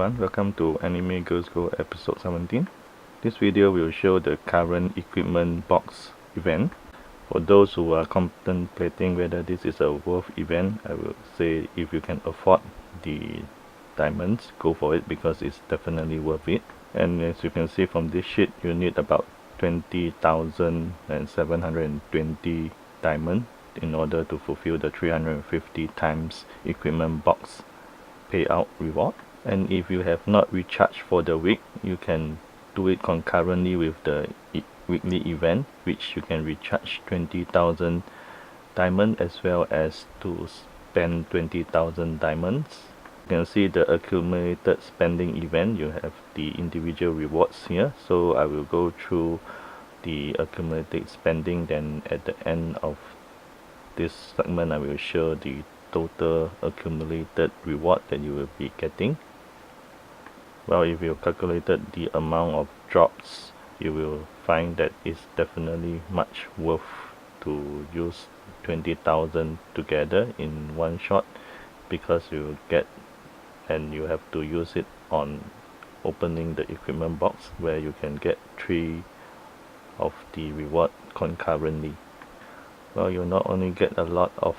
Welcome to AnimeGirlsGo episode 17. This video will show the current equipment box event. For those who are contemplating whether this is a worth event, I will say if you can afford the diamonds, go for it because it's definitely worth it. And as you can see from this sheet, you need about 20,720 diamonds in order to fulfill the 350 times equipment box payout reward. And if you have not recharged for the week, you can do it concurrently with the weekly event, which you can recharge 20,000 diamond as well as to spend 20,000 diamonds. You can see the accumulated spending event. You have the individual rewards here, so I will go through the accumulated spending, then at the end of this segment I will show the total accumulated reward that you will be getting. Well, if you calculated the amount of drops, you will find that it's definitely much worth to use 20,000 together in one shot, because you get, and you have to use it on opening the equipment box where you can get 3 of the reward concurrently. Well, you not only get a lot of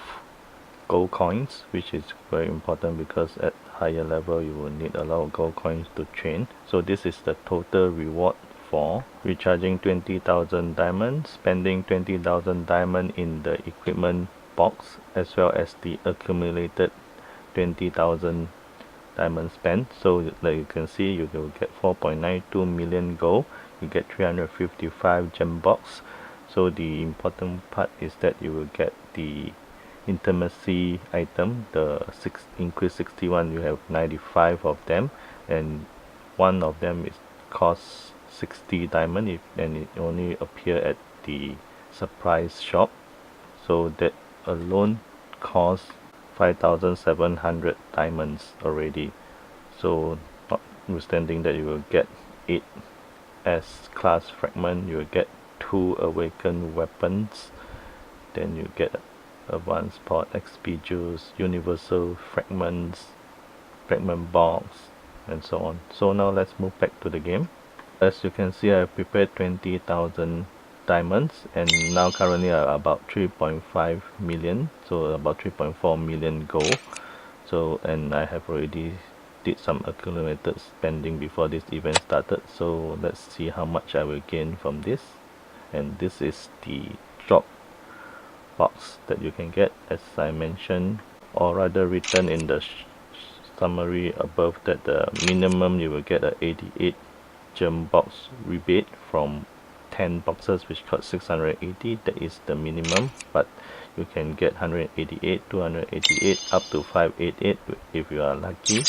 gold coins, which is very important because at higher level you will need a lot of gold coins to train. So this is the total reward for recharging 20,000 diamonds, spending 20,000 diamond in the equipment box, as well as the accumulated 20,000 diamond spent. So like you can see, you will get 4.92 million gold, you get 355 gem box. So the important part is that you will get the intimacy item, the increase 61. You have 95 of them, and one of them is costs 60 diamond, and it only appear at the surprise shop. So that alone costs 5,700 diamonds already. So notwithstanding that you will get 8 S class fragment, you will get 2 awakened weapons, then you get advanced port, XP juice, universal fragments, fragment box, and so on. So now let's move back to the game. As you can see, I have prepared 20,000 diamonds, and now currently I have about 3.5 million, so about 3.4 million gold. So, and I have already did some accumulated spending before this event started, so let's see how much I will gain from this. And this is the drop box that you can get, as I mentioned, or rather written in the summary above, that the minimum you will get a 88 gem box rebate from 10 boxes, which cost 680. That is the minimum, but you can get 188, 288, up to 588 if you are lucky.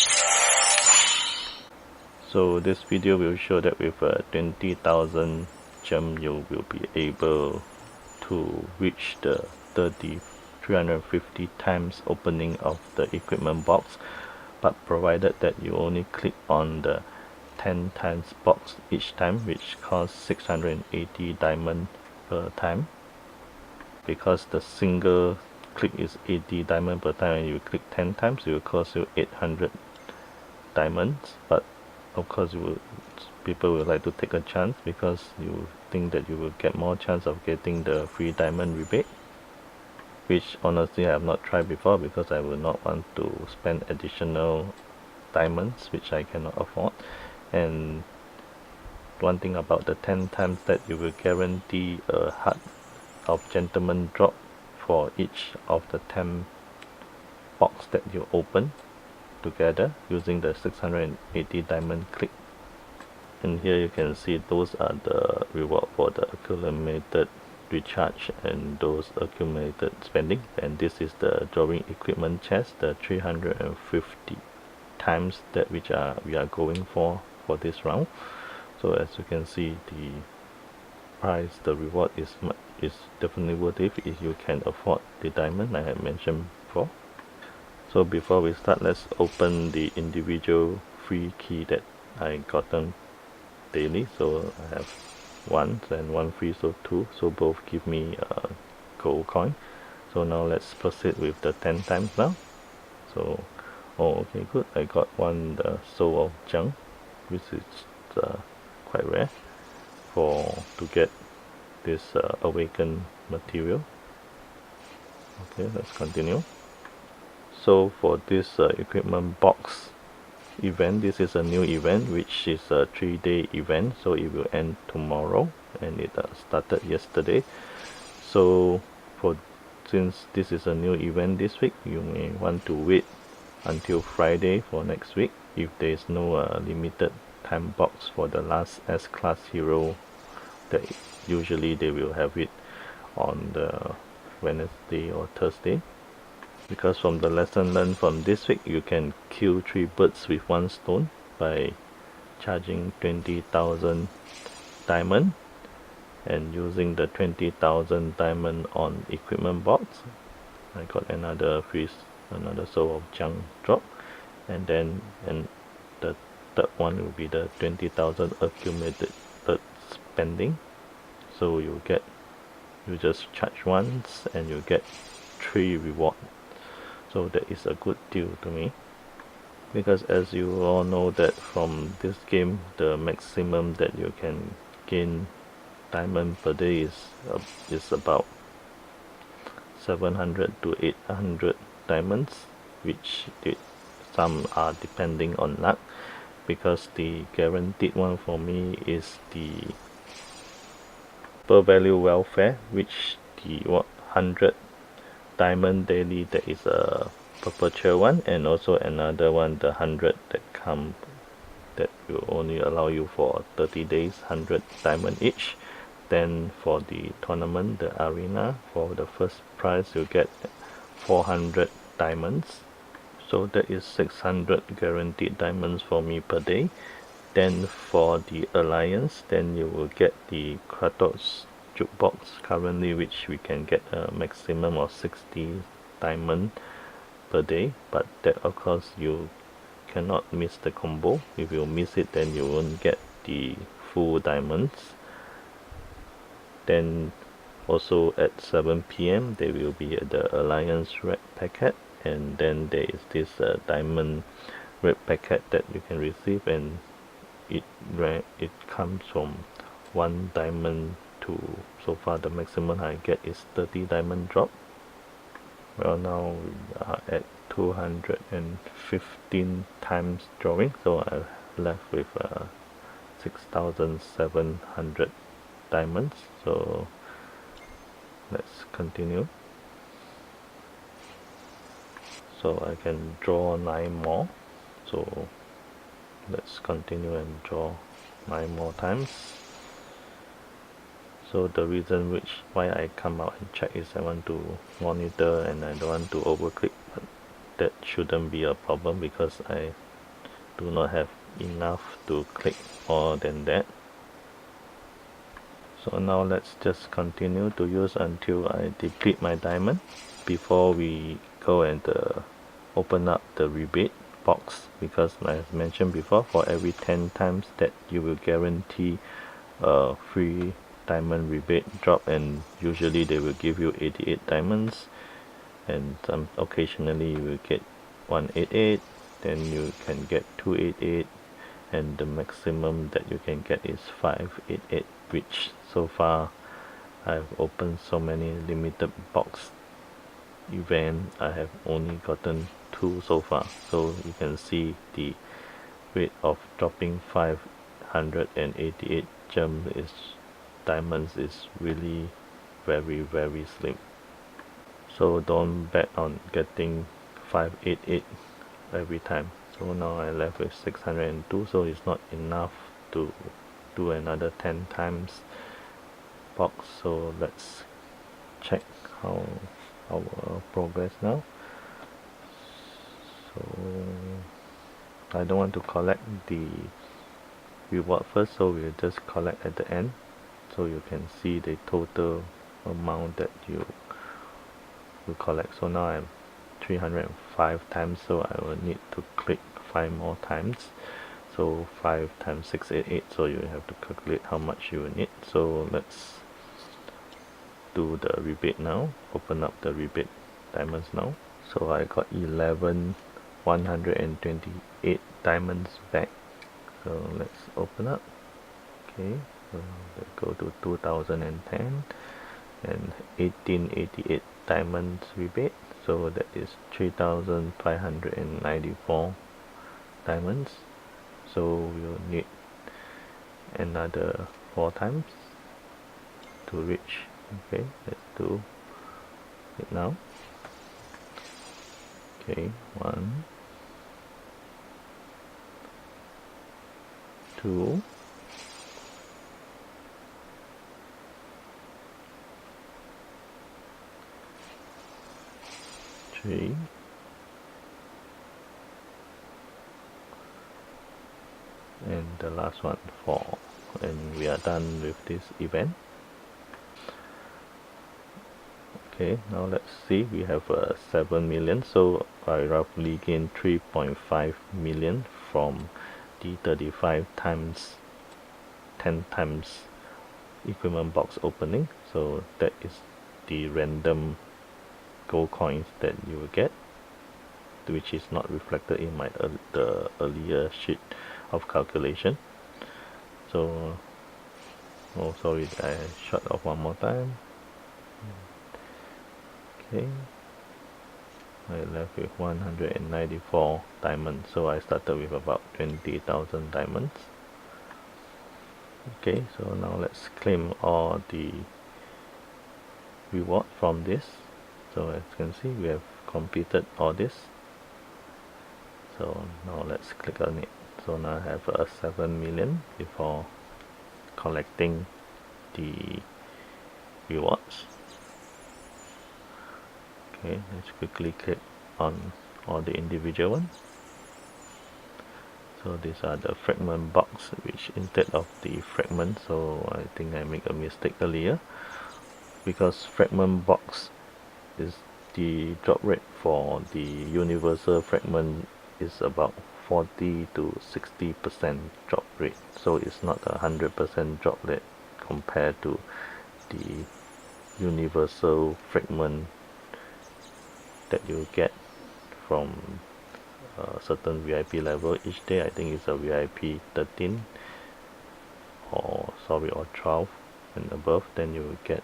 So this video will show that with 20,000 gem you will be able to reach the 350 times opening of the equipment box, but provided that you only click on the 10 times box each time, which costs 680 diamond per time. Because the single click is 80 diamond per time, and you click 10 times, it will cost you 800 diamonds. But of course people will like to take a chance, because you think that you will get more chance of getting the free diamond rebate, which honestly I have not tried before, because I will not want to spend additional diamonds which I cannot afford. And one thing about the 10 times, that you will guarantee a Heart of Gentleman drop for each of the 10 box that you open together using the 680 diamond click. And here you can see those are the reward for the accumulated recharge and those accumulated spending. And this is the drawing equipment chest, the 350 times that we are going for this round. So as you can see, the price, the reward is definitely worth it if you can afford the diamond I have mentioned before. So before we start, let's open the individual free key that I gotten daily. So I have 1 and 1 free, so 2, so both give me a gold coin. So now let's proceed with the 10 times now. So Oh, okay, good. I got one the Soul of Junk, which is quite rare to get this awakened material. Okay, let's continue. So for this equipment box event, this is a new event which is a 3-day event, so it will end tomorrow, and it started yesterday. So for since this is a new event this week, you may want to wait until Friday for next week if there is no limited time box for the last S-class hero. That usually they will have it on the Wednesday or Thursday, because from the lesson learned from this week, you can kill 3 birds with 1 stone by charging 20,000 diamond and using the 20,000 diamond on equipment box. I got another Soul of Junk drop, and then the third one will be the 20,000 accumulated spending. So you just charge once and you get 3 reward. So that is a good deal to me, because as you all know that from this game, the maximum that you can gain diamond per day is about 700 to 800 diamonds, which some are depending on luck, because the guaranteed one for me is the per value welfare, which the 100 diamond daily, that is a perpetual one, and also another one, the 100 that will only allow you for 30 days, 100 diamond each. Then for the tournament, the arena, for the first prize you get 400 diamonds, so that is 600 guaranteed diamonds for me per day. Then for the alliance, then you will get the Kratos jukebox currently, which we can get a maximum of 60 diamond per day, but that of course you cannot miss the combo. If you miss it, then you won't get the full diamonds. Then also at 7 p.m. there will be the alliance red packet, and then there is this diamond red packet that you can receive, and it comes from 1 diamond to, so far the maximum I get is 30 diamond drop. Well, now we are at 215 times drawing, so I'm left with 6,700 diamonds. So let's continue. So I can draw 9 more, so let's continue and draw 9 more times. So the reason why I come out and check is I want to monitor and I don't want to overclick, but that shouldn't be a problem because I do not have enough to click more than that. So now let's just continue to use until I deplete my diamond before we go and open up the rebate box, because as mentioned before, for every 10 times that you will guarantee a free diamond rebate drop, and usually they will give you 88 diamonds, and occasionally you will get 188, then you can get 288, and the maximum that you can get is 588, which so far I've opened so many limited box event, I have only gotten 2 so far. So you can see the rate of dropping 588 diamonds is really very slim. So don't bet on getting 588 every time. So now I left with 602, so it's not enough to do another 10 times box. So let's check how our progress now. So I don't want to collect the reward first, so we'll just collect at the end, so you can see the total amount that you will collect. So now I'm 305 times, so I will need to click 5 more times. So 5 times 688, so you have to calculate how much you will need. So let's do the rebate now. Open up the rebate diamonds now. So I got 11 128 diamonds back. So let's open up. Okay, so let's go to 2010 and 1888 diamonds rebate, so that is 3594 diamonds. So we'll need another 4 times to reach. Okay, let's do it now. Okay, 1, 2, 3, and the last one 4, and we are done with this event. Okay, now let's see, we have 7 million, so I roughly gain 3.5 million from the 35 times 10 times equipment box opening. So that is the random gold coins that you will get, which is not reflected in my the earlier sheet of calculation. So oh sorry, I shut off one more time. Okay, I left with 194 diamonds, so I started with about 20,000 diamonds. Okay, so now let's claim all the reward from this. So as you can see, we have completed all this. So now let's click on it. So now I have 7 million before collecting the rewards. Okay, let's quickly click on all the individual ones. So these are the fragment box, which instead of the fragment, so I think I make a mistake earlier, because fragment box is the drop rate for the universal fragment is about 40 to 60% drop rate, so it's not a 100% drop rate compared to the universal fragment that you get from a certain VIP level each day. I think it's a VIP 13 or 12 and above, then you will get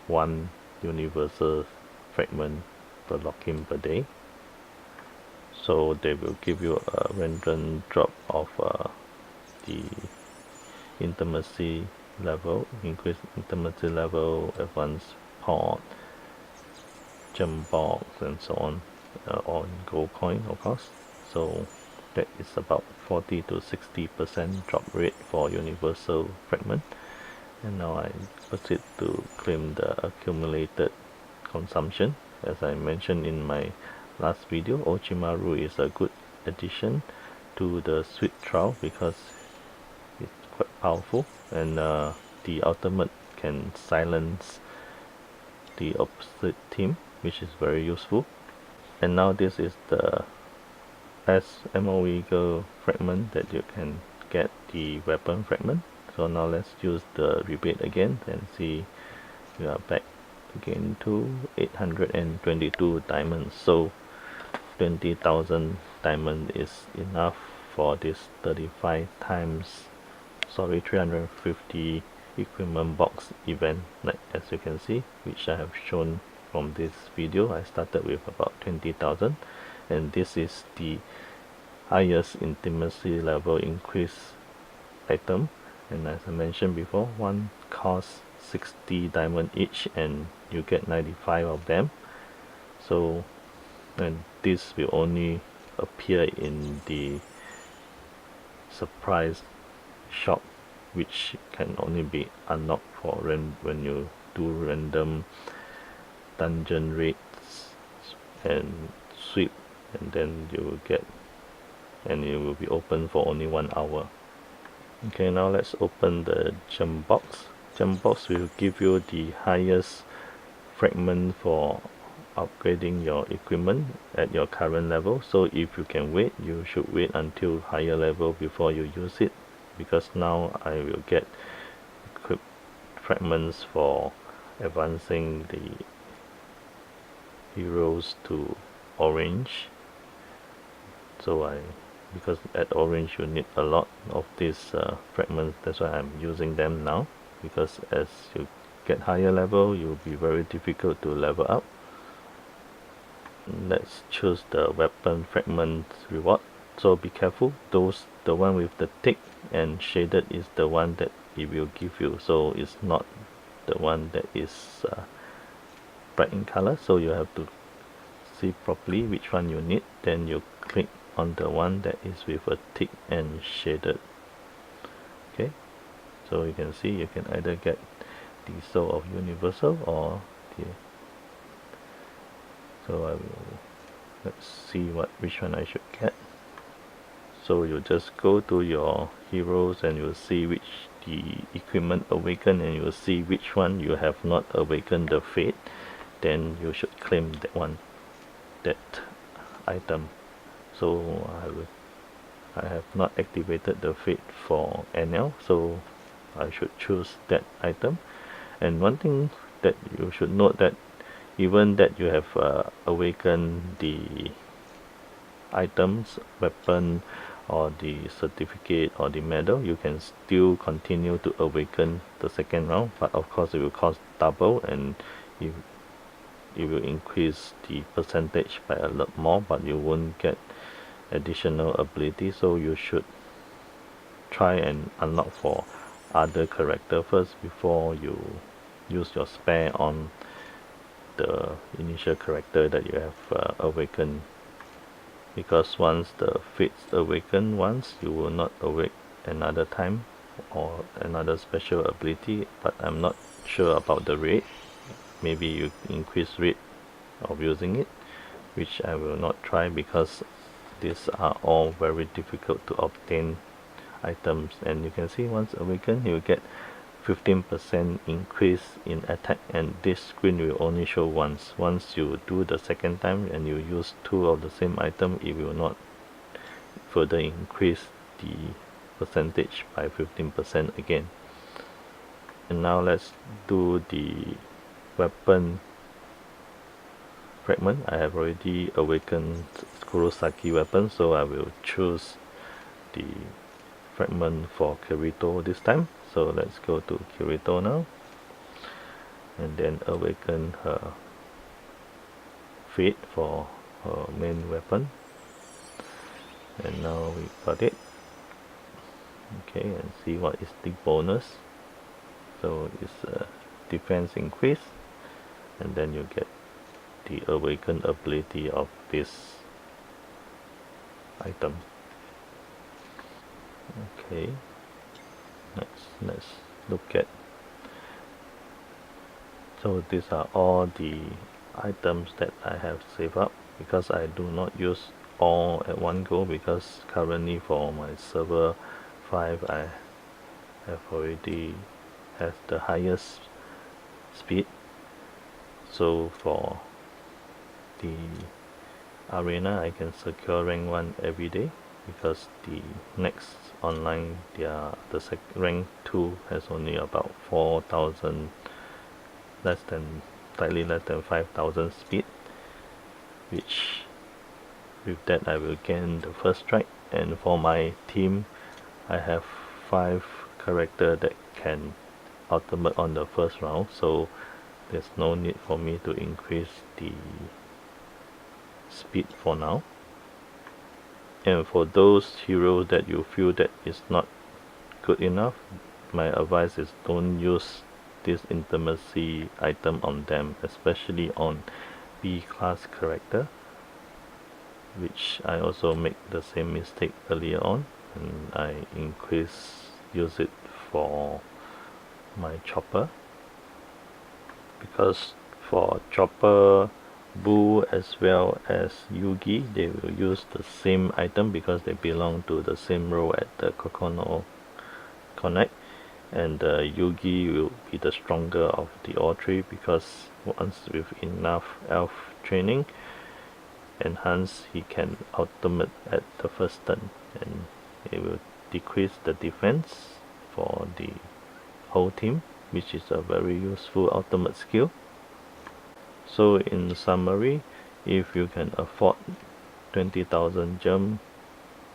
one universal fragment per lock-in per day. So they will give you a random drop of the intimacy level, increased intimacy level, advanced port, gem box, and so on, on gold coin of course. So that is about 40 to 60% drop rate for universal fragment. And now I proceed to claim the accumulated consumption. As I mentioned in my last video, Ochimaru is a good addition to the sweet trial because it's quite powerful, and the ultimate can silence the opposite team, which is very useful. And now this is the last AnimeGirl fragment that you can get the weapon fragment. So now let's use the rebate again and see. We are back again to 822 diamonds. So 20,000 diamond is enough for this 35 times 350 equipment box event, like as you can see, which I have shown from this video. I started with about 20,000, and this is the highest intimacy level increase item. And as I mentioned before, one costs 60 diamond each and you get 95 of them. So, and this will only appear in the surprise shop, which can only be unlocked for when you do random dungeon raids and sweep, and then you will get, and it will be open for only 1 hour. Okay, now let's open the gem box. Gem box will give you the highest fragment for upgrading your equipment at your current level. So if you can wait, you should wait until higher level before you use it, because now I will get equip fragments for advancing the heroes to orange, So because at orange you need a lot of these fragments, that's why I'm using them now, because as you get higher level it will be very difficult to level up. Let's choose the weapon fragment reward. So be careful, the one with the tick and shaded is the one that it will give you, so it's not the one that is bright in color. So you have to see properly which one you need, then you click on the one that is with a tick and shaded. Okay, so you can see you can either get the Soul of Universal or the, so let's see which one I should get. So you just go to your heroes and you'll see which the equipment awaken, and you'll see which one you have not awakened the fate, then you should claim that item. So I have not activated the fate for NL, so I should choose that item. And one thing that you should note, that even that you have awakened the items, weapon, or the certificate or the medal, you can still continue to awaken the second round, but of course it will cost double, and it will increase the percentage by a lot more, but you won't get additional ability. So you should try and unlock for other character first before you use your spare on the initial character that you have awakened, because once the fates awaken once, you will not awake another time or another special ability. But I'm not sure about the rate. Maybe you increase rate of using it, which I will not try, because these are all very difficult to obtain items. And you can see once awakened you will get 15% increase in attack, and this screen will only show once. Once you do the second time and you use two of the same item, it will not further increase the percentage by 15% again. And now let's do the weapon fragment. I have already awakened Kurosaki weapon, so I will choose the fragment for Kirito this time. So let's go to Kirito now, and then awaken her fate for her main weapon. And now we got it. Okay, and see what is the bonus. So it's a defense increase, and then you get the awakened ability of this item. Okay, let's look at. So these are all the items that I have saved up, because I do not use all at one go, because currently for my server 5 I have already have the highest speed. So for the arena I can secure rank 1 every day, because the next online the rank 2 has only about 4,000, slightly less than 5,000 speed, which with that I will gain the first strike. And for my team I have 5 characters that can ultimate on the first round, so there's no need for me to increase the speed for now. And for those heroes that you feel that is not good enough, my advice is don't use this intimacy item on them, especially on B class character, which I also make the same mistake earlier on, and I use it for my chopper, because for chopper, Boo as well as Yugi, they will use the same item because they belong to the same row at the Kokono Connect, and Yugi will be the stronger of the all three, because once with enough elf training enhanced, he can ultimate at the first turn, and it will decrease the defense for the whole team, which is a very useful ultimate skill. So in summary, if you can afford 20,000 gem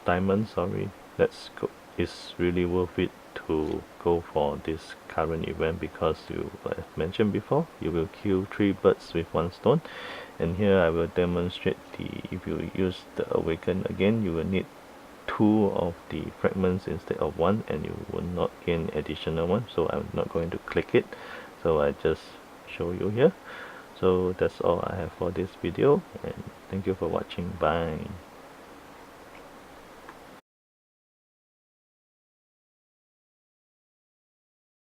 diamond, sorry, let's go. It's really worth it to go for this current event because you, like I mentioned before, you will kill 3 birds with 1 stone. And here I will demonstrate if you use the awaken again, you will need 2 of the fragments instead of 1, and you will not gain additional 1. So I'm not going to click it, so I just show you here. So that's all I have for this video, and thank you for watching. Bye.